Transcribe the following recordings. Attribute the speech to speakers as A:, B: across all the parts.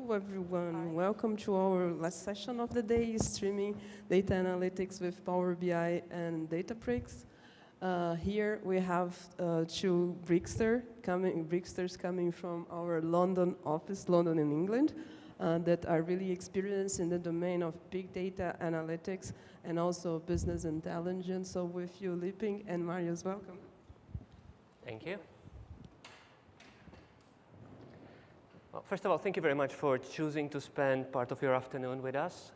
A: Hello everyone, welcome to our last session of the day, streaming data analytics with Power BI and Databricks. Here we have two Bricksters coming from our London office, London in England, that are really experienced in the domain of big data analytics and also business intelligence. So with you, Liping and Marius, welcome.
B: Thank you. Well, first of all, thank you very much for choosing to spend part of your afternoon with us.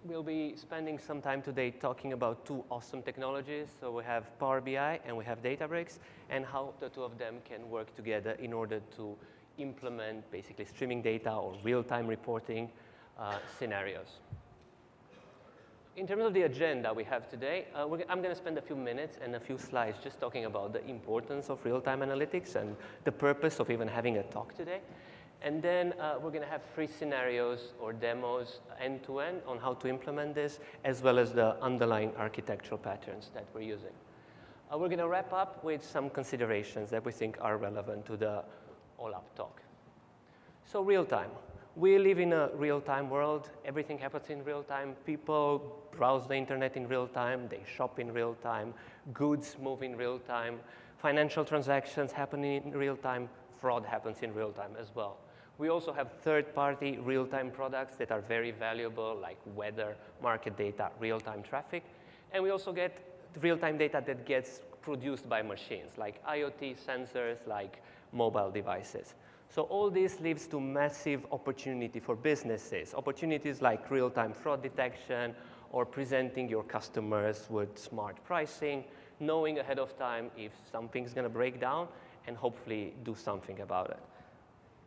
B: We'll be spending some time today talking about two awesome technologies. So we have Power BI and we have Databricks, and how the two of them can work together in order to implement basically streaming data or real-time reporting scenarios. In terms of the agenda we have today, I'm going to spend a few minutes and a few slides just talking about the importance of real-time analytics and the purpose of even having a talk today. And then we're going to have 3 scenarios or demos end-to-end on how to implement this, as well as the underlying architectural patterns that we're using. We're going to wrap up with some considerations that we think are relevant to the all-up talk. So real-time. We live in a real-time world. Everything happens in real time. People browse the internet in real time. They shop in real time. Goods move in real time. Financial transactions happen in real time. Fraud happens in real time as well. We also have third-party real-time products that are very valuable, like weather, market data, real-time traffic. And we also get real-time data that gets produced by machines, like IoT sensors, like mobile devices. So all this leads to massive opportunity for businesses, opportunities like real-time fraud detection or presenting your customers with smart pricing, knowing ahead of time if something's going to break down, and hopefully do something about it.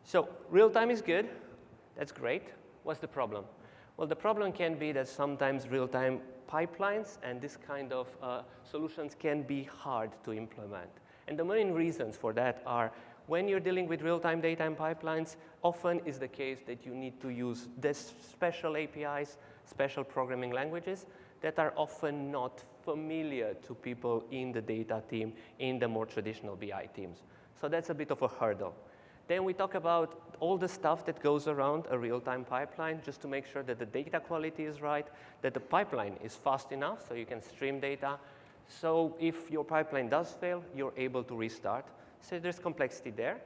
B: So real-time is good. That's great. What's the problem? Well, the problem can be that sometimes real-time pipelines and this kind of solutions can be hard to implement. And the main reasons for that are when you're dealing with real-time data and pipelines, often is the case that you need to use this special APIs, special programming languages that are often not familiar to people in the data team, in the more traditional BI teams. So that's a bit of a hurdle. Then we talk about all the stuff that goes around a real-time pipeline just to make sure that the data quality is right, that the pipeline is fast enough so you can stream data. So if your pipeline does fail, you're able to restart. So there's complexity there.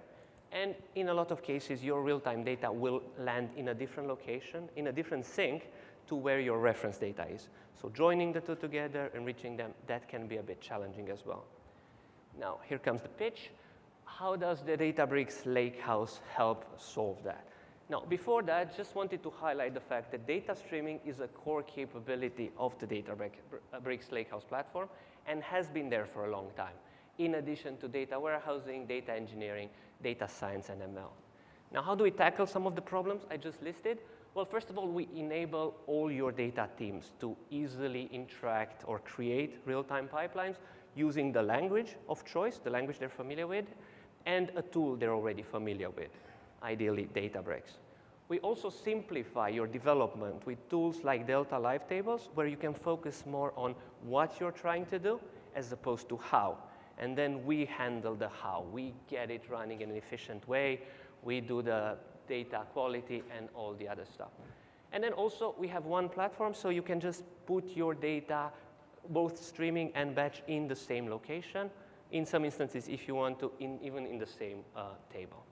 B: And in a lot of cases, your real-time data will land in a different location, in a different sync to where your reference data is. So joining the two together, enriching them, that can be a bit challenging as well. Now, here comes the pitch. How does the Databricks Lakehouse help solve that? Now, before that, just wanted to highlight the fact that data streaming is a core capability of the Databricks Lakehouse platform and has been there for a long time, in addition to data warehousing, data engineering, data science, and ML. Now, how do we tackle some of the problems I just listed? Well, first of all, we enable all your data teams to easily interact or create real-time pipelines using the language of choice, the language they're familiar with, and a tool they're already familiar with, ideally Databricks. We also simplify your development with tools like Delta Live Tables, where you can focus more on what you're trying to do as opposed to how. And then we handle the how. We get it running in an efficient way. We do the data quality and all the other stuff. And then also we have one platform, so you can just put your data, both streaming and batch, in the same location. In some instances, if you want to, even in the same table.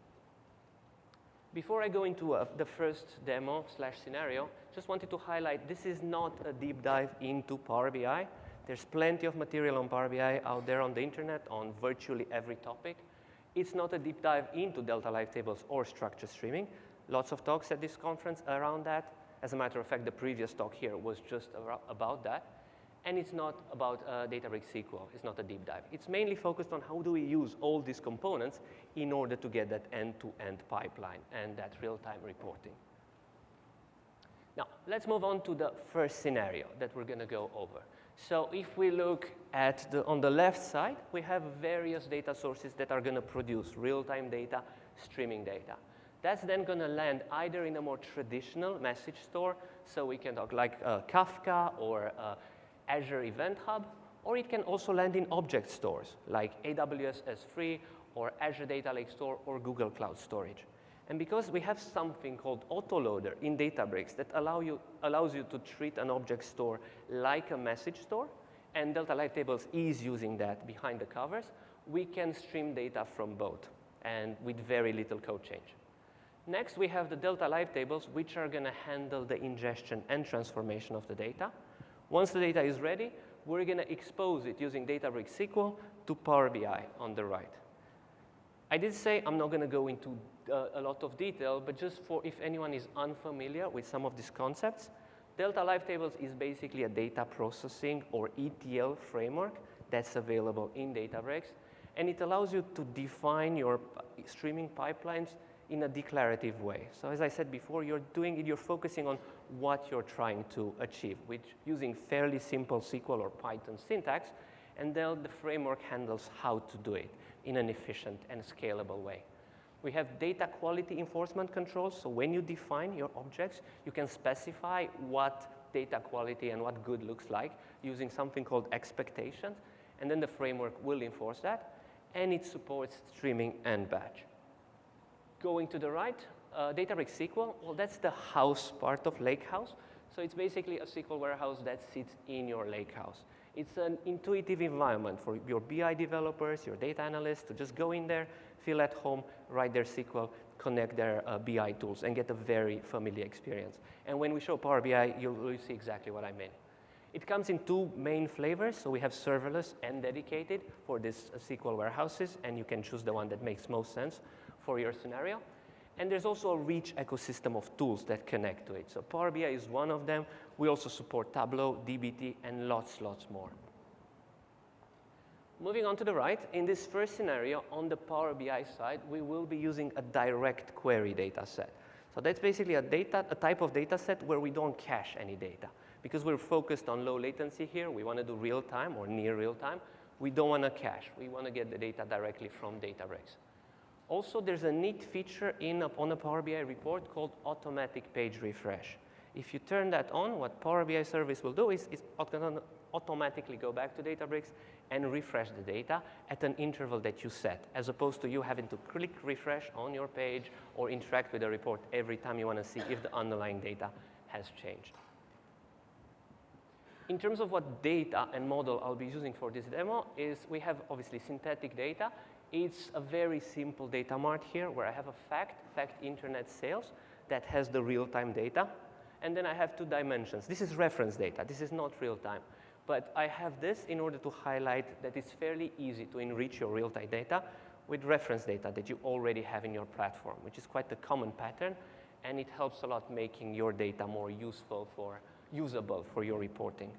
B: Before I go into the first demo / scenario, just wanted to highlight this is not a deep dive into Power BI. There's plenty of material on Power BI out there on the internet on virtually every topic. It's not a deep dive into Delta Live Tables or structured streaming. Lots of talks at this conference around that. As a matter of fact, the previous talk here was just about that. And it's not about Databricks SQL. It's not a deep dive. It's mainly focused on how do we use all these components in order to get that end-to-end pipeline and that real-time reporting. Now, let's move on to the first scenario that we're going to go over. So if we look at on the left side, we have various data sources that are going to produce real-time data, streaming data. That's then going to land either in a more traditional message store, so we can talk like Kafka or Azure Event Hub, or it can also land in object stores like AWS S3 or Azure Data Lake Store or Google Cloud Storage. And because we have something called autoloader in Databricks that allows you to treat an object store like a message store, and Delta Live Tables is using that behind the covers, we can stream data from both, and with very little code change. Next, we have the Delta Live Tables, which are going to handle the ingestion and transformation of the data. Once the data is ready, we're going to expose it using Databricks SQL to Power BI on the right. I did say I'm not going to go into a lot of detail, but just for if anyone is unfamiliar with some of these concepts, Delta Live Tables is basically a data processing or ETL framework that's available in Databricks, and it allows you to define your streaming pipelines in a declarative way. So as I said before, you're focusing on what you're trying to achieve, which using fairly simple SQL or Python syntax, and then the framework handles how to do it in an efficient and scalable way. We have data quality enforcement controls, so when you define your objects, you can specify what data quality and what good looks like using something called expectations, and then the framework will enforce that, and it supports streaming and batch. Going to the right, Databricks SQL, well, that's the house part of Lakehouse. So it's basically a SQL warehouse that sits in your Lakehouse. It's an intuitive environment for your BI developers, your data analysts to just go in there, feel at home, write their SQL, connect their BI tools, and get a very familiar experience. And when we show Power BI, you'll see exactly what I mean. It comes in two main flavors. So we have serverless and dedicated for these SQL warehouses, and you can choose the one that makes most sense for your scenario. And there's also a rich ecosystem of tools that connect to it. So Power BI is one of them. We also support Tableau, DBT, and lots more. Moving on to the right, in this first scenario, on the Power BI side, we will be using a direct query data set. So that's basically a type of data set where we don't cache any data. Because we're focused on low latency here, we want to do real time or near real time. We don't want to cache. We want to get the data directly from Databricks. Also, there's a neat feature on a Power BI report called automatic page refresh. If you turn that on, what Power BI service will do is it's going to automatically go back to Databricks and refresh the data at an interval that you set, as opposed to you having to click refresh on your page or interact with the report every time you want to see if the underlying data has changed. In terms of what data and model I'll be using for this demo is we have obviously synthetic data. It's a very simple data mart here where I have a fact internet sales that has the real-time data. And then I have two dimensions. This is reference data. This is not real-time. But I have this in order to highlight that it's fairly easy to enrich your real-time data with reference data that you already have in your platform, which is quite a common pattern. And it helps a lot making your data more usable for your reporting.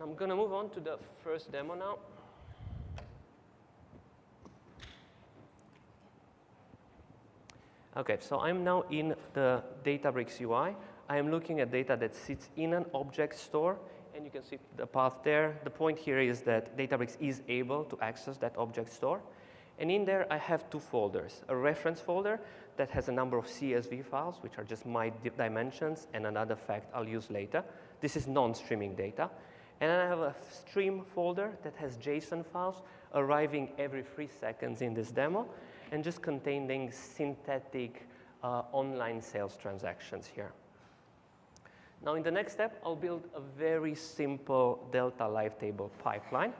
B: I'm going to move on to the first demo now. Okay, so I'm now in the Databricks UI. I am looking at data that sits in an object store, and you can see the path there. The point here is that Databricks is able to access that object store. And in there, I have two folders, a reference folder that has a number of CSV files, which are just my dimensions, and another fact I'll use later. This is non-streaming data. And then I have a stream folder that has JSON files arriving every 3 seconds in this demo, and just containing synthetic online sales transactions here. Now, in the next step, I'll build a very simple Delta Live Table pipeline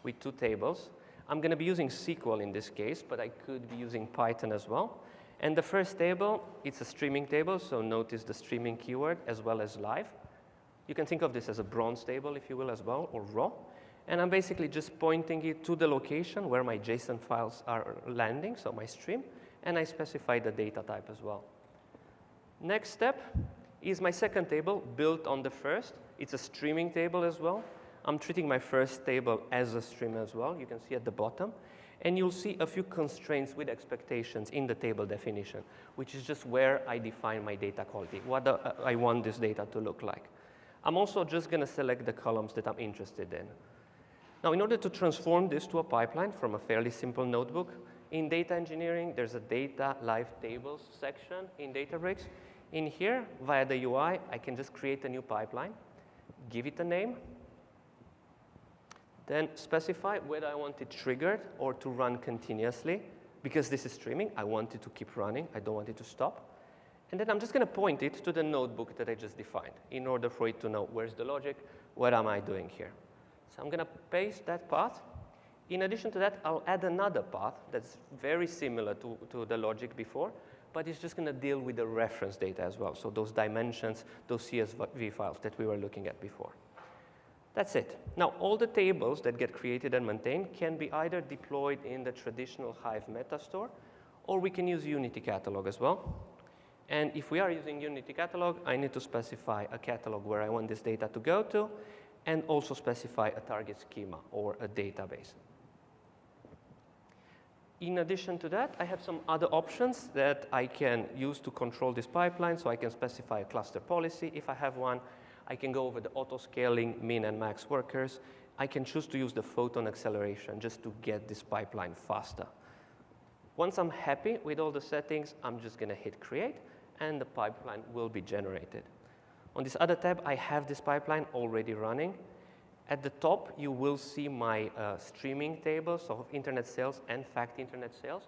B: with 2 tables. I'm going to be using SQL in this case, but I could be using Python as well. And the first table, it's a streaming table, so notice the streaming keyword as well as live. You can think of this as a bronze table, if you will, as well, or raw. And I'm basically just pointing it to the location where my JSON files are landing, so my stream, and I specify the data type as well. Next step is my second table built on the first. It's a streaming table as well. I'm treating my first table as a stream as well. You can see at the bottom. And you'll see a few constraints with expectations in the table definition, which is just where I define my data quality, what I want this data to look like. I'm also just going to select the columns that I'm interested in. Now, in order to transform this to a pipeline from a fairly simple notebook, in data engineering, there's a data live tables section in Databricks. In here, via the UI, I can just create a new pipeline, give it a name, then specify whether I want it triggered or to run continuously. Because this is streaming, I want it to keep running. I don't want it to stop. And then I'm just going to point it to the notebook that I just defined in order for it to know where's the logic, what am I doing here. So I'm going to paste that path. In addition to that, I'll add another path that's very similar to the logic before, but it's just going to deal with the reference data as well. So those dimensions, those CSV files that we were looking at before. That's it. Now, all the tables that get created and maintained can be either deployed in the traditional Hive Metastore, or we can use Unity Catalog as well. And if we are using Unity Catalog, I need to specify a catalog where I want this data to go to, and also specify a target schema or a database. In addition to that, I have some other options that I can use to control this pipeline. So I can specify a cluster policy if I have one. I can go over the auto-scaling min and max workers. I can choose to use the photon acceleration just to get this pipeline faster. Once I'm happy with all the settings, I'm just going to hit create, and the pipeline will be generated. On this other tab, I have this pipeline already running. At the top, you will see my streaming tables of internet sales and fact internet sales.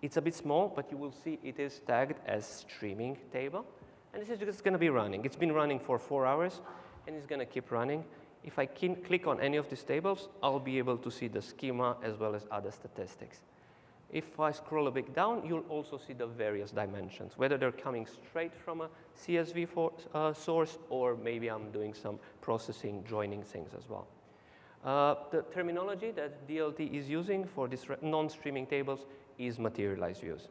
B: It's a bit small, but you will see it is tagged as streaming table. And this is just going to be running. It's been running for 4 hours, and it's going to keep running. If I can click on any of these tables, I'll be able to see the schema as well as other statistics. If I scroll a bit down, you'll also see the various dimensions, whether they're coming straight from a CSV source, or maybe I'm doing some processing, joining things as well. The terminology that DLT is using for these non-streaming tables is materialized views.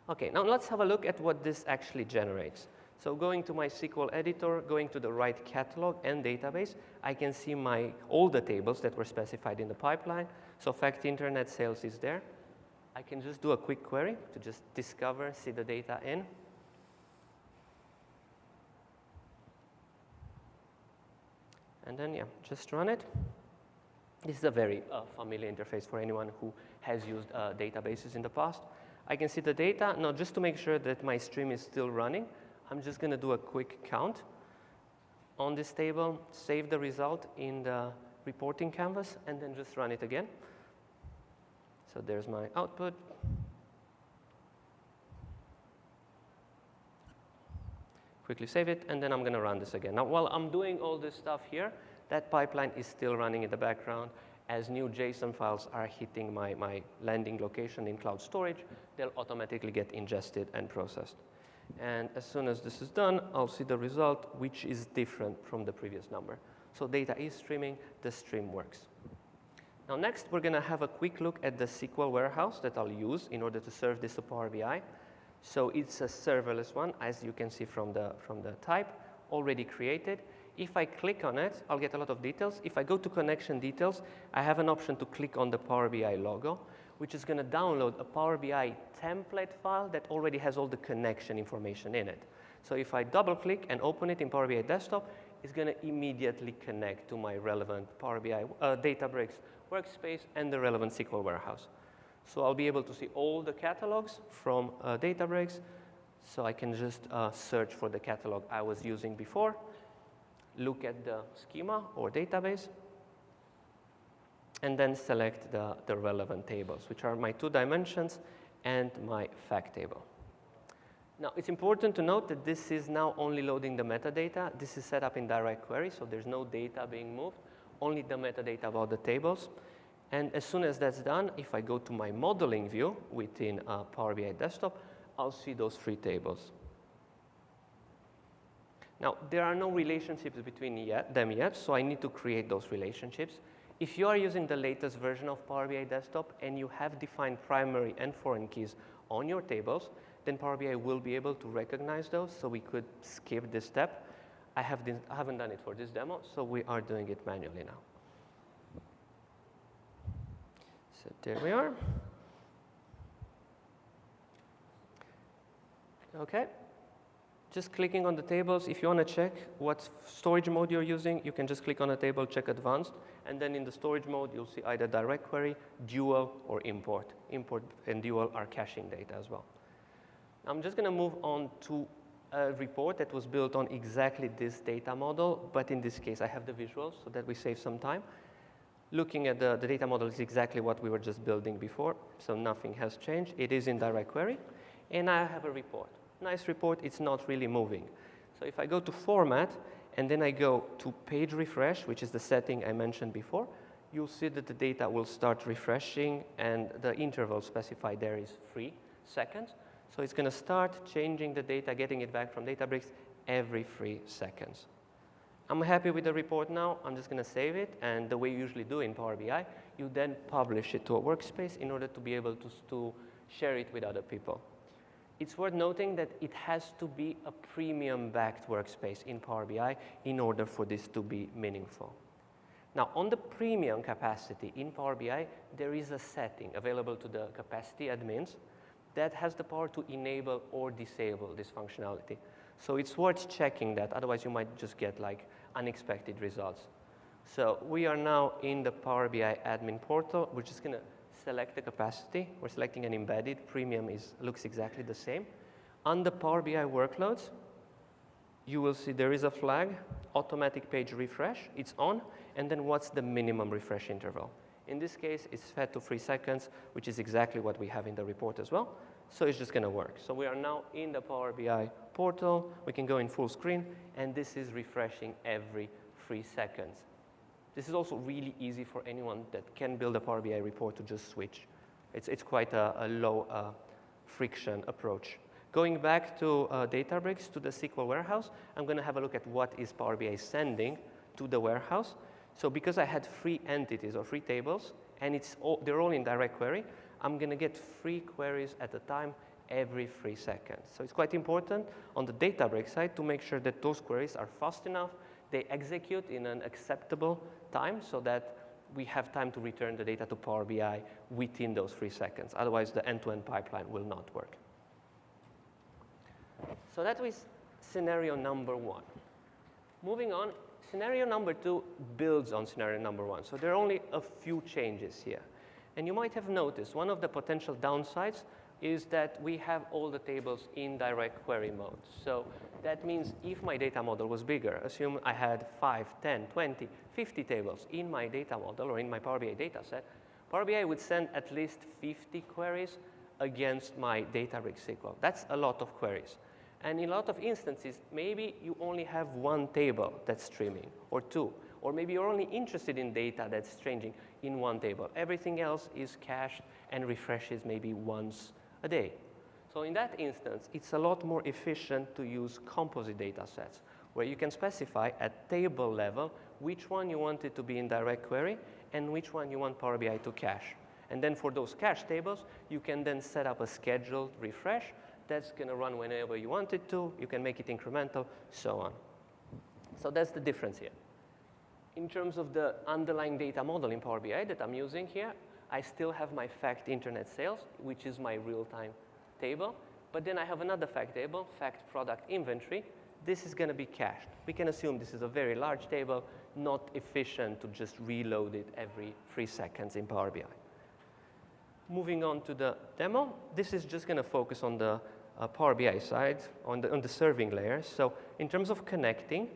B: OK, now let's have a look at what this actually generates. So going to my SQL editor, going to the right catalog and database, I can see all the tables that were specified in the pipeline. So fact internet sales is there. I can just do a quick query to just discover, see the data in. And then, yeah, just run it. This is a very familiar interface for anyone who has used databases in the past. I can see the data. Now, just to make sure that my stream is still running, I'm just going to do a quick count on this table, save the result in the reporting canvas, and then just run it again. So there's my output. Quickly save it, and then I'm going to run this again. Now, while I'm doing all this stuff here, that pipeline is still running in the background. As new JSON files are hitting my landing location in cloud storage, they'll automatically get ingested and processed. And as soon as this is done, I'll see the result, which is different from the previous number. So data is streaming, the stream works. Now next, we're going to have a quick look at the SQL warehouse that I'll use in order to serve this to Power BI. So it's a serverless one, as you can see from the type, already created. If I click on it, I'll get a lot of details. If I go to connection details, I have an option to click on the Power BI logo, which is going to download a Power BI template file that already has all the connection information in it. So if I double click and open it in Power BI desktop, it's going to immediately connect to my relevant Power BI Databricks workspace and the relevant SQL warehouse. So I'll be able to see all the catalogs from Databricks. So I can just search for the catalog I was using before, look at the schema or database, and then select the relevant tables, which are my 2 dimensions and my fact table. Now, it's important to note that this is now only loading the metadata. This is set up in direct query, so there's no data being moved, only the metadata about the tables. And as soon as that's done, if I go to my modeling view within Power BI desktop, I'll see those 3 tables. Now, there are no relationships between them yet, so I need to create those relationships. If you are using the latest version of Power BI desktop and you have defined primary and foreign keys on your tables, then Power BI will be able to recognize those, so we could skip this step. I haven't done it for this demo, so we are doing it manually now. So there we are. OK. Just clicking on the tables, if you want to check what storage mode you're using, you can just click on a table, check advanced, and then in the storage mode, you'll see either direct query, dual, or import. Import and dual are caching data as well. I'm just going to move on to a report that was built on exactly this data model, but in this case, I have the visuals so that we save some time. Looking at the data model is exactly what we were just building before, so nothing has changed. It is in direct query, and I have a report. Nice report, it's not really moving. So if I go to format, and then I go to page refresh, which is the setting I mentioned before, you'll see that the data will start refreshing, and the interval specified there is 3 seconds. So it's going to start changing the data, getting it back from Databricks every 3 seconds. I'm happy with the report now. I'm just going to save it. And the way you usually do in Power BI, you then publish it to a workspace in order to be able to share it with other people. It's worth noting that it has to be a premium-backed workspace in Power BI in order for this to be meaningful. Now, on the premium capacity in Power BI, there is a setting available to the capacity admins that has the power to enable or disable this functionality. So it's worth checking that, otherwise you might just get like unexpected results. So we are now in the Power BI admin portal. We're just going to select the capacity. We're selecting an embedded. Premium looks exactly the same. Under Power BI workloads, you will see there is a flag, automatic page refresh. It's on. And then what's the minimum refresh interval? In this case, it's set to 3 seconds, which is exactly what we have in the report as well. So it's just going to work. So we are now in the Power BI portal. We can go in full screen, and this is refreshing every 3 seconds. This is also really easy for anyone that can build a Power BI report to just switch. It's quite a low friction approach. Going back to Databricks, to the SQL warehouse, I'm going to have a look at what is Power BI sending to the warehouse. So because I had 3 entities or 3 tables, and they're all in direct query, I'm going to get 3 queries at a time every 3 seconds. So it's quite important on the Databricks side to make sure that those queries are fast enough, they execute in an acceptable time so that we have time to return the data to Power BI within those 3 seconds. Otherwise, the end-to-end pipeline will not work. So that was scenario number 1. Moving on, scenario number 2 builds on scenario number 1. So there are only a few changes here. And you might have noticed one of the potential downsides is that we have all the tables in direct query mode. So that means if my data model was bigger, assume I had 5, 10, 20, 50 tables in my data model or in my Power BI data set, Power BI would send at least 50 queries against my Databricks SQL. That's a lot of queries. And in a lot of instances, maybe you only have 1 table that's streaming, or 2. Or maybe you're only interested in data that's changing in 1 table. Everything else is cached and refreshes maybe once a day. So in that instance, it's a lot more efficient to use composite data sets, where you can specify at table level which one you want it to be in direct query and which one you want Power BI to cache. And then for those cache tables, you can then set up a scheduled refresh that's going to run whenever you want it to. You can make it incremental, so on. So that's the difference here. In terms of the underlying data model in Power BI that I'm using here, I still have my fact internet sales, which is my real-time table. But then I have another fact table, fact product inventory. This is going to be cached. We can assume this is a very large table, not efficient to just reload it every 3 seconds in Power BI. Moving on to the demo, this is just going to focus on the Power BI side, on the serving layer. So in terms of connecting,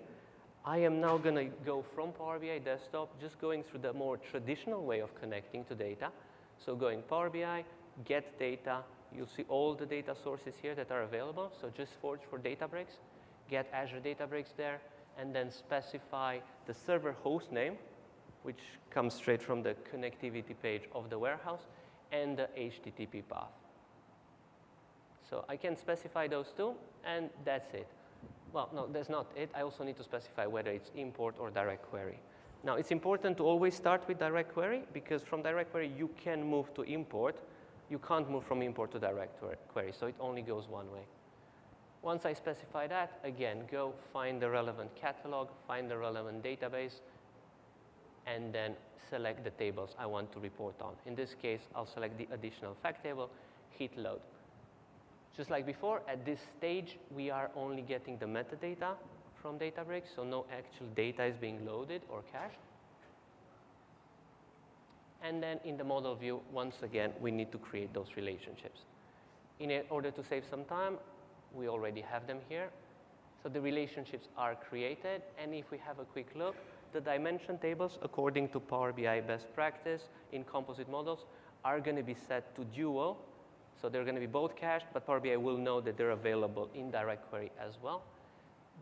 B: I am now going to go from Power BI desktop, just going through the more traditional way of connecting to data. So going Power BI, get data. You'll see all the data sources here that are available. So just search for Databricks, get Azure Databricks there, and then specify the server host name, which comes straight from the connectivity page of the warehouse, and the HTTP path. So I can specify those 2, and that's it. Well, no, that's not it. I also need to specify whether it's import or direct query. Now, it's important to always start with direct query, because from direct query, you can move to import. You can't move from import to direct query, so it only goes one way. Once I specify that, again, go find the relevant catalog, find the relevant database, and then select the tables I want to report on. In this case, I'll select the additional fact table, hit load. Just like before, at this stage, we are only getting the metadata from Databricks, so no actual data is being loaded or cached. And then in the model view, once again, we need to create those relationships. In order to save some time, we already have them here. So the relationships are created, and if we have a quick look, the dimension tables, according to Power BI best practice in composite models, are going to be set to dual. So they're going to be both cached, but Power BI will know that they're available in direct query as well.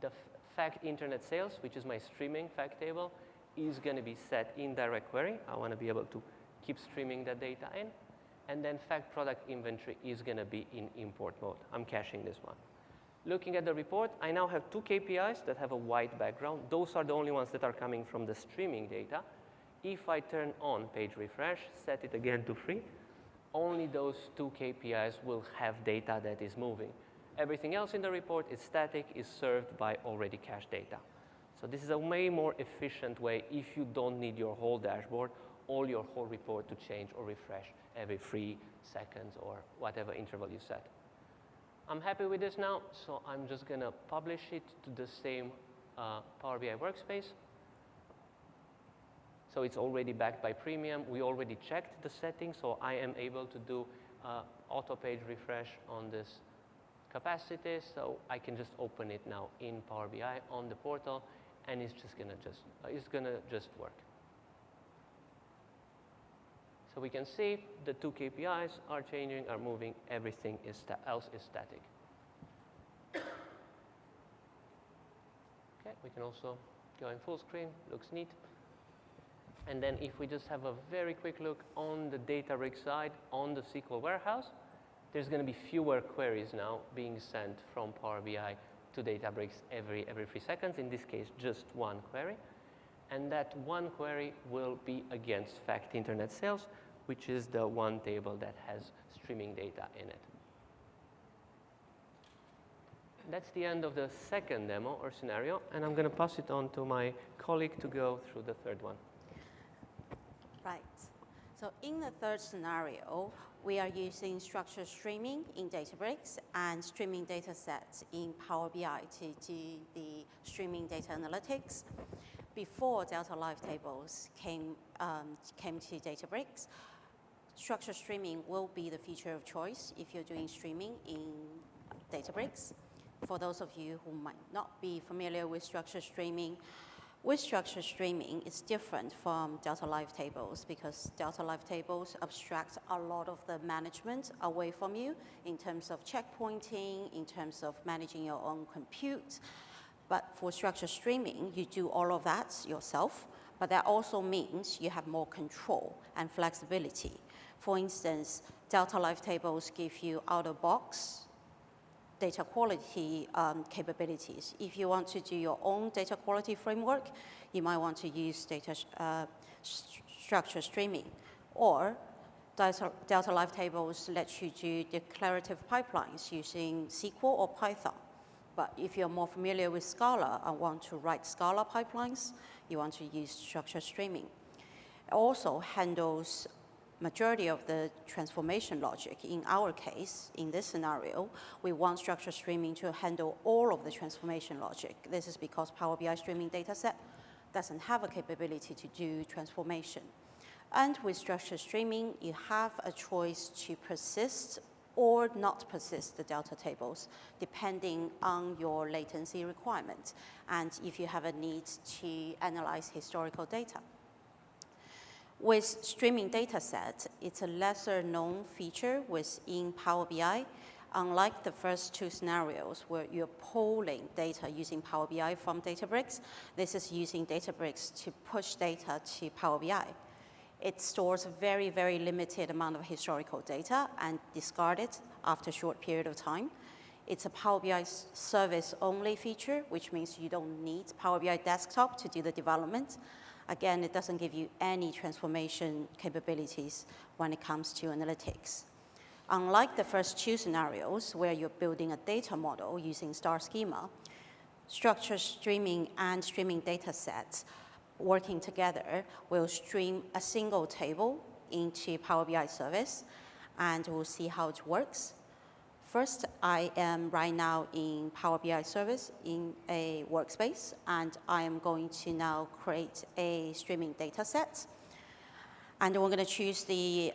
B: The fact internet sales, which is my streaming fact table, is going to be set in direct query. I want to be able to keep streaming that data in. And then fact product inventory is going to be in import mode. I'm caching this one. Looking at the report, I now have two KPIs that have a white background. Those are the only ones that are coming from the streaming data. If I turn on page refresh, set it again to free, only those two KPIs will have data that is moving. Everything else in the report is static, is served by already cached data. So this is a way more efficient way if you don't need your whole dashboard or your whole report to change or refresh every 3 seconds or whatever interval you set. I'm happy with this now, so I'm just going to publish it to the same Power BI workspace. So it's already backed by premium. We already checked the settings, so I am able to do auto page refresh on this capacity. So I can just open it now in Power BI on the portal, and it's just gonna just work. So we can see the two KPIs are changing, are moving. Everything else is static. Okay, we can also go in full screen. Looks neat. And then if we just have a very quick look on the Databricks side, on the SQL warehouse, there's going to be fewer queries now being sent from Power BI to Databricks every 3 seconds. In this case, just one query. And that one query will be against fact internet sales, which is the one table that has streaming data in it. That's the end of the second demo or scenario, and I'm going to pass it on to my colleague to go through the third one.
C: Right. So in the third scenario, we are using structured streaming in Databricks and streaming data sets in Power BI to do the streaming data analytics. Before Delta Live Tables came to Databricks, structured streaming will be the feature of choice if you're doing streaming in Databricks. For those of you who might not be familiar with structured streaming, it's different from Delta Live Tables because Delta Live Tables abstract a lot of the management away from you in terms of checkpointing, in terms of managing your own compute. But for structured streaming, you do all of that yourself, but that also means you have more control and flexibility. For instance, Delta Live Tables give you out-of-box data quality capabilities. If you want to do your own data quality framework, you might want to use structured streaming. Or Delta Live Tables let you do declarative pipelines using SQL or Python. But if you're more familiar with Scala and want to write Scala pipelines, you want to use structured streaming. It also handles majority of the transformation logic. In our case, in this scenario, we want structured streaming to handle all of the transformation logic. This is because Power BI streaming dataset doesn't have a capability to do transformation. And with structured streaming, you have a choice to persist or not persist the Delta tables, depending on your latency requirement, and if you have a need to analyze historical data. With streaming dataset, it's a lesser known feature within Power BI. Unlike the first two scenarios where you're pulling data using Power BI from Databricks, this is using Databricks to push data to Power BI. It stores a very, very limited amount of historical data and discards it after a short period of time. It's a Power BI service-only feature, which means you don't need Power BI desktop to do the development. Again, it doesn't give you any transformation capabilities when it comes to analytics. Unlike the first two scenarios where you're building a data model using star schema, structured streaming and streaming data sets working together will stream a single table into Power BI service, and we'll see how it works. First, I am right now in Power BI service in a workspace, and I am going to now create a streaming data set. And we're going to choose the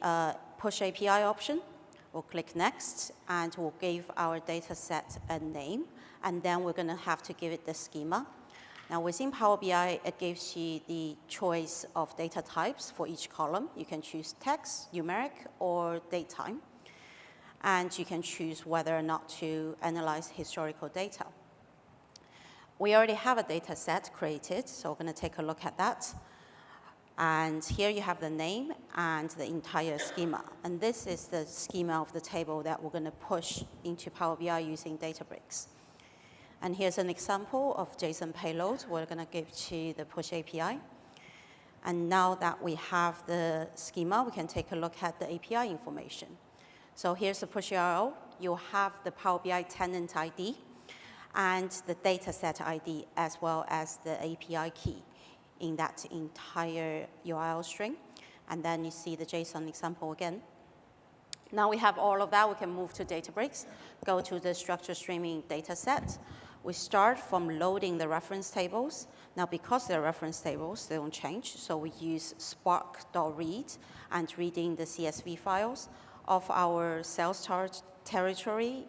C: push API option. We'll click next, and we'll give our data set a name. and then we're going to have to give it the schema. Now, within Power BI, it gives you the choice of data types for each column. You can choose text, numeric, or datetime. And you can choose whether or not to analyze historical data. We already have a data set created, so we're going to take a look at that. And here you have the name and the entire schema. And this is the schema of the table that we're going to push into Power BI using Databricks. And here's an example of JSON payload we're going to give to the push API. And now that we have the schema, we can take a look at the API information. So here's the push URL. You'll have the Power BI tenant ID and the dataset ID, as well as the API key in that entire URL string. And then you see the JSON example again. Now we have all of that. We can move to Databricks, go to the structured streaming dataset. We start from loading the reference tables. Now, because they're reference tables, they don't change. So we use spark.read and reading the CSV files of our sales territory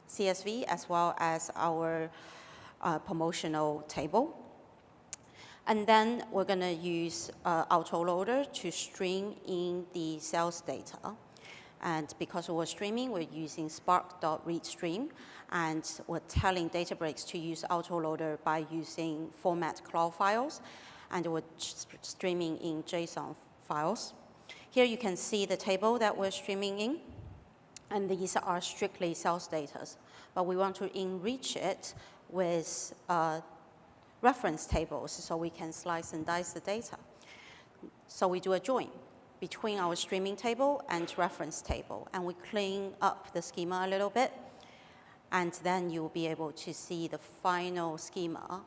C: CSV, as well as our promotional table. And then we're going to use autoloader to stream in the sales data. And because we're streaming, we're using spark.readstream, and we're telling Databricks to use autoloader by using format cloud files, and we're streaming in JSON files. Here you can see the table that we're streaming in, and these are strictly sales data. But we want to enrich it with reference tables so we can slice and dice the data. So we do a join between our streaming table and reference table, and we clean up the schema a little bit, and then you'll be able to see the final schema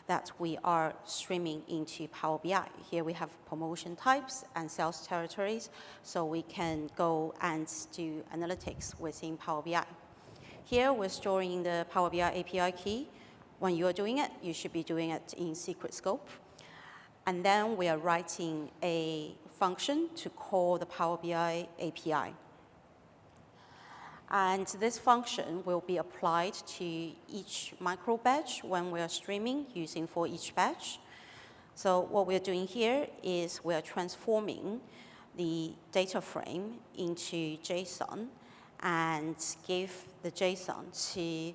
C: that we are streaming into Power BI. Here we have promotion types and sales territories, so we can go and do analytics within Power BI. Here we're storing the Power BI API key. When you're doing it, you should be doing it in secret scope. And then we are writing a function to call the Power BI API. And this function will be applied to each micro batch when we are streaming using for each batch. So what we're doing here is we're transforming the data frame into JSON and give the JSON to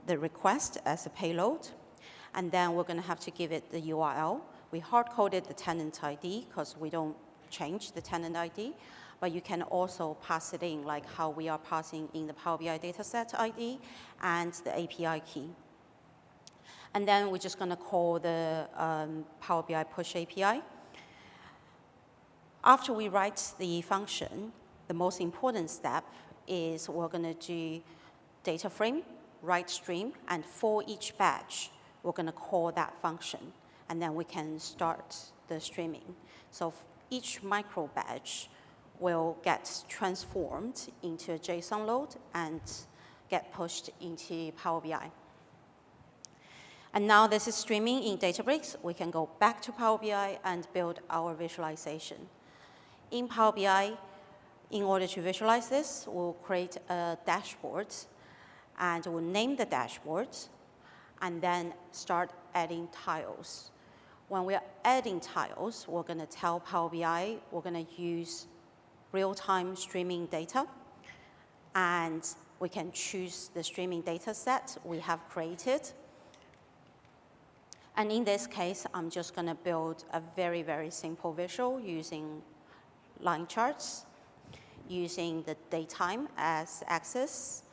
C: the request as a payload. And then we're going to have to give it the URL. We hard-coded the tenant ID because we don't change the tenant ID. But you can also pass it in, like how we are passing in the Power BI dataset ID and the API key. And then we're just going to call the Power BI push API. After we write the function, the most important step is we're going to do data frame, write stream, and for each batch, we're going to call that function. And then we can start the streaming. So each micro batch will get transformed into a JSON load and get pushed into Power BI. And now this is streaming in Databricks. We can go back to Power BI and build our visualization. In Power BI, in order to visualize this, we'll create a dashboard, and we'll name the dashboard, and then start adding tiles. When we're adding tiles, we're going to tell Power BI we're going to use real-time streaming data, and we can choose the streaming data set we have created. And in this case, I'm just going to build a very, very simple visual using line charts, using the datetime as axis,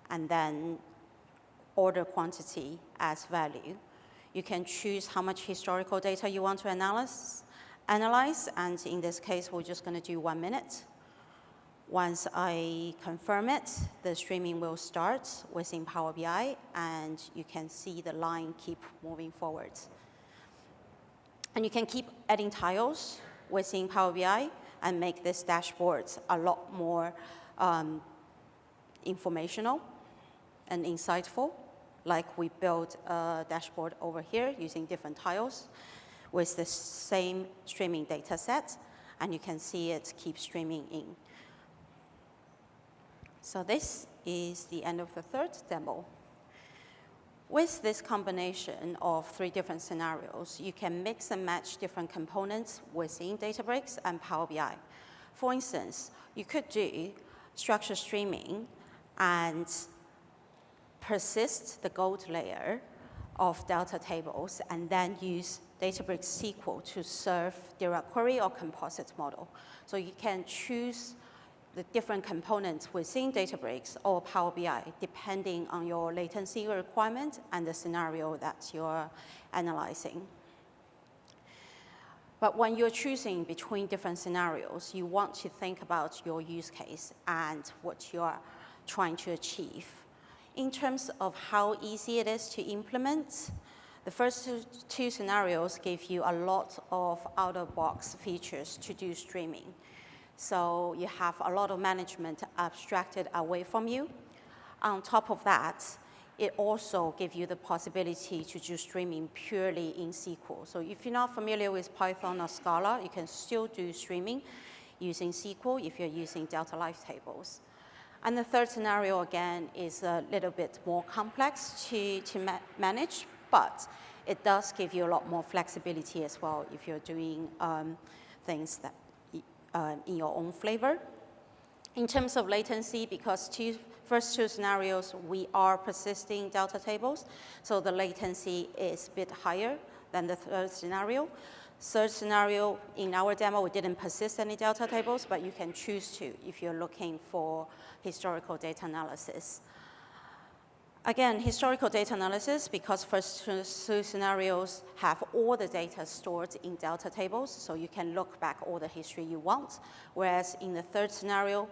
C: and then order quantity as value. You can choose how much historical data you want to analyze, and in this case, we're just going to do 1 minute. Once I confirm it, the streaming will start within Power BI, and you can see the line keep moving forward. And you can keep adding tiles within Power BI and make this dashboard a lot more informational and insightful. Like we built a dashboard over here using different tiles with the same streaming data set, and you can see it keep streaming in. So this is the end of the third demo. With this combination of 3 different scenarios, you can mix and match different components within Databricks and Power BI. For instance, you could do structured streaming and persist the gold layer of Delta tables and then use Databricks SQL to serve direct query or composite model. So you can choose the different components within Databricks or Power BI depending on your latency requirement and the scenario that you're analyzing. But when you're choosing between different scenarios, you want to think about your use case and what you're trying to achieve. In terms of how easy it is to implement, the first 2 scenarios give you a lot of out-of-box features to do streaming. So you have a lot of management abstracted away from you. On top of that, it also gives you the possibility to do streaming purely in SQL. So if you're not familiar with Python or Scala, you can still do streaming using SQL if you're using Delta Life tables. And the third scenario, again, is a little bit more complex to manage, but it does give you a lot more flexibility as well if you're doing things that in your own flavor. In terms of latency, because first 2 scenarios, we are persisting Delta tables, so the latency is a bit higher than the third scenario. Third scenario, in our demo, we didn't persist any Delta tables, but you can choose to if you're looking for historical data analysis. Again, historical data analysis, because first 2 scenarios have all the data stored in Delta tables, so you can look back all the history you want, whereas in the third scenario,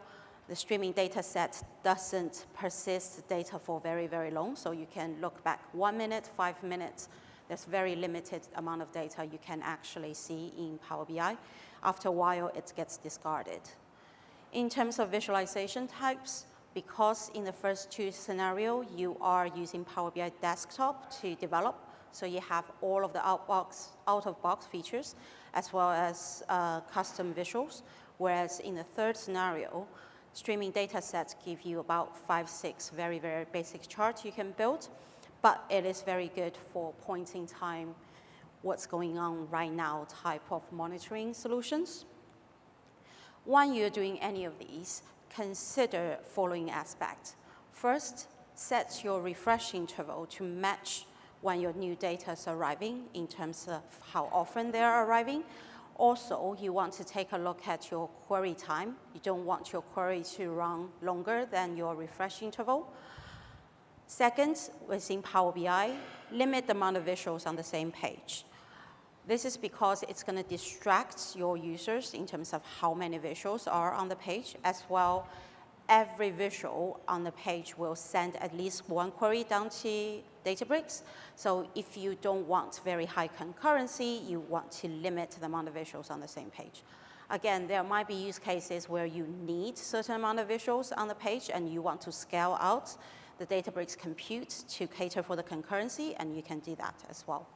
C: the streaming data set doesn't persist data for very, very long, so you can look back 1 minute, 5 minutes. There's very limited amount of data you can actually see in Power BI. After a while, it gets discarded. In terms of visualization types, because in the first 2 scenarios, you are using Power BI desktop to develop, so you have all of the out-of-box features, as well as custom visuals, whereas in the third scenario, streaming data sets give you about 5, 6 very, very basic charts you can build, but it is very good for point in time, what's going on right now type of monitoring solutions. When you're doing any of these, consider following aspects. First, set your refresh interval to match when your new data is arriving in terms of how often they are arriving. Also, you want to take a look at your query time. You don't want your query to run longer than your refresh interval. Second, within Power BI, limit the amount of visuals on the same page. This is because it's going to distract your users in terms of how many visuals are on the page. As well, every visual on the page will send at least 1 query down to Databricks. So if you don't want very high concurrency, you want to limit the amount of visuals on the same page. Again, there might be use cases where you need a certain amount of visuals on the page and you want to scale out the Databricks compute to cater for the concurrency, and you can do that as well.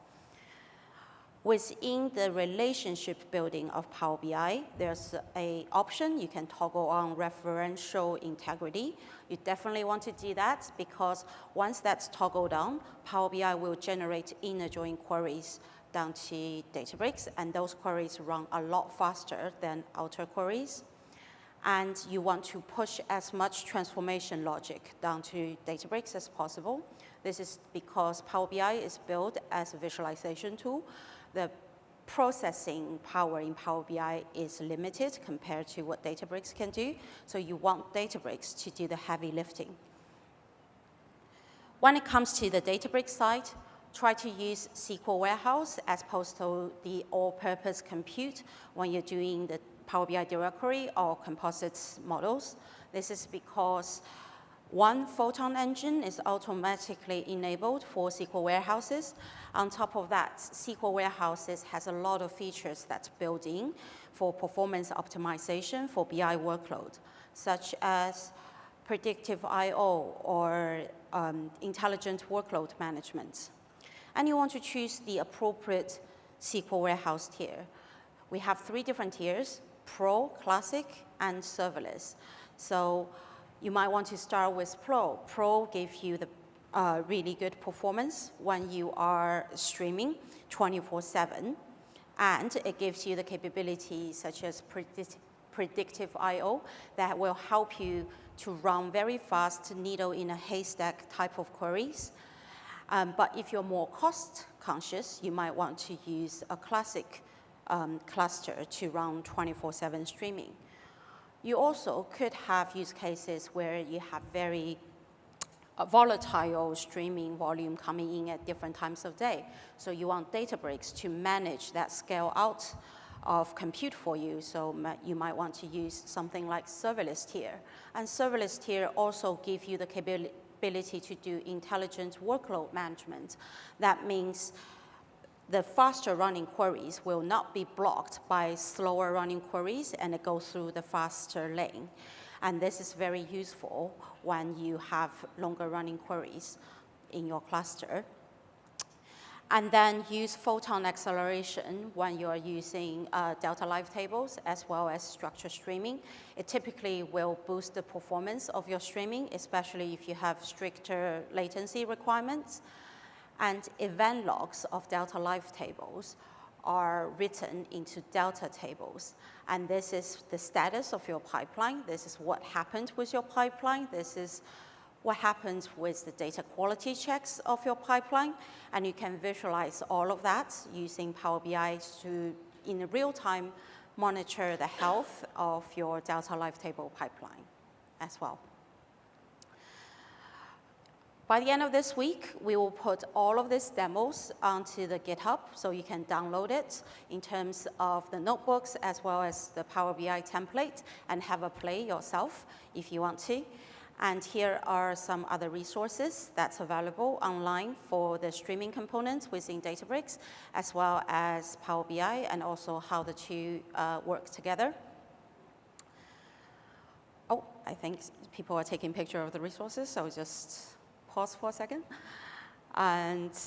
C: Within the relationship building of Power BI, there's an option you can toggle on referential integrity. You definitely want to do that because once that's toggled on, Power BI will generate inner join queries down to Databricks, and those queries run a lot faster than outer queries. And you want to push as much transformation logic down to Databricks as possible. This is because Power BI is built as a visualization tool. The processing power in Power BI is limited compared to what Databricks can do, so you want Databricks to do the heavy lifting. When it comes to the Databricks side, try to use SQL Warehouse as opposed to the all-purpose compute when you're doing the Power BI direct query or composite models. This is because one Photon engine is automatically enabled for SQL warehouses. On top of that, SQL warehouses has a lot of features that's built in for performance optimization for BI workload, such as predictive I/O or intelligent workload management. And you want to choose the appropriate SQL warehouse tier. We have 3 different tiers: Pro, Classic, and Serverless. So you might want to start with Pro. Pro gives you the really good performance when you are streaming 24/7. And it gives you the capabilities such as predictive I/O that will help you to run very fast needle in a haystack type of queries. But if you're more cost conscious, you might want to use a classic cluster to run 24/7 streaming. You also could have use cases where you have very volatile streaming volume coming in at different times of day. So you want Databricks to manage that scale out of compute for you. So you might want to use something like serverless tier. And serverless tier also give you the capability to do intelligent workload management. That means the faster running queries will not be blocked by slower running queries, and it goes through the faster lane. And this is very useful when you have longer running queries in your cluster. And then use photon acceleration when you're using delta live tables as well as structured streaming. It typically will boost the performance of your streaming, especially if you have stricter latency requirements. And event logs of delta live tables are written into delta tables. And this is the status of your pipeline. This is what happened with your pipeline. This is what happens with the data quality checks of your pipeline. And you can visualize all of that using Power BI to, in real time, monitor the health of your delta live table pipeline as well. By the end of this week, we will put all of these demos onto the GitHub so you can download it in terms of the notebooks as well as the Power BI template and have a play yourself if you want to. And here are some other resources that's available online for the streaming components within Databricks, as well as Power BI, and also how the two work together. Oh, I think people are taking pictures of the resources, so just pause for a second. And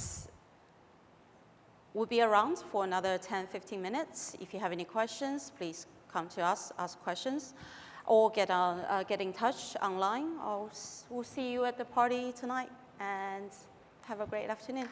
C: we'll be around for another 10, 15 minutes. If you have any questions, please come to us, ask questions, or get in touch online. We'll see you at the party tonight, and have a great afternoon.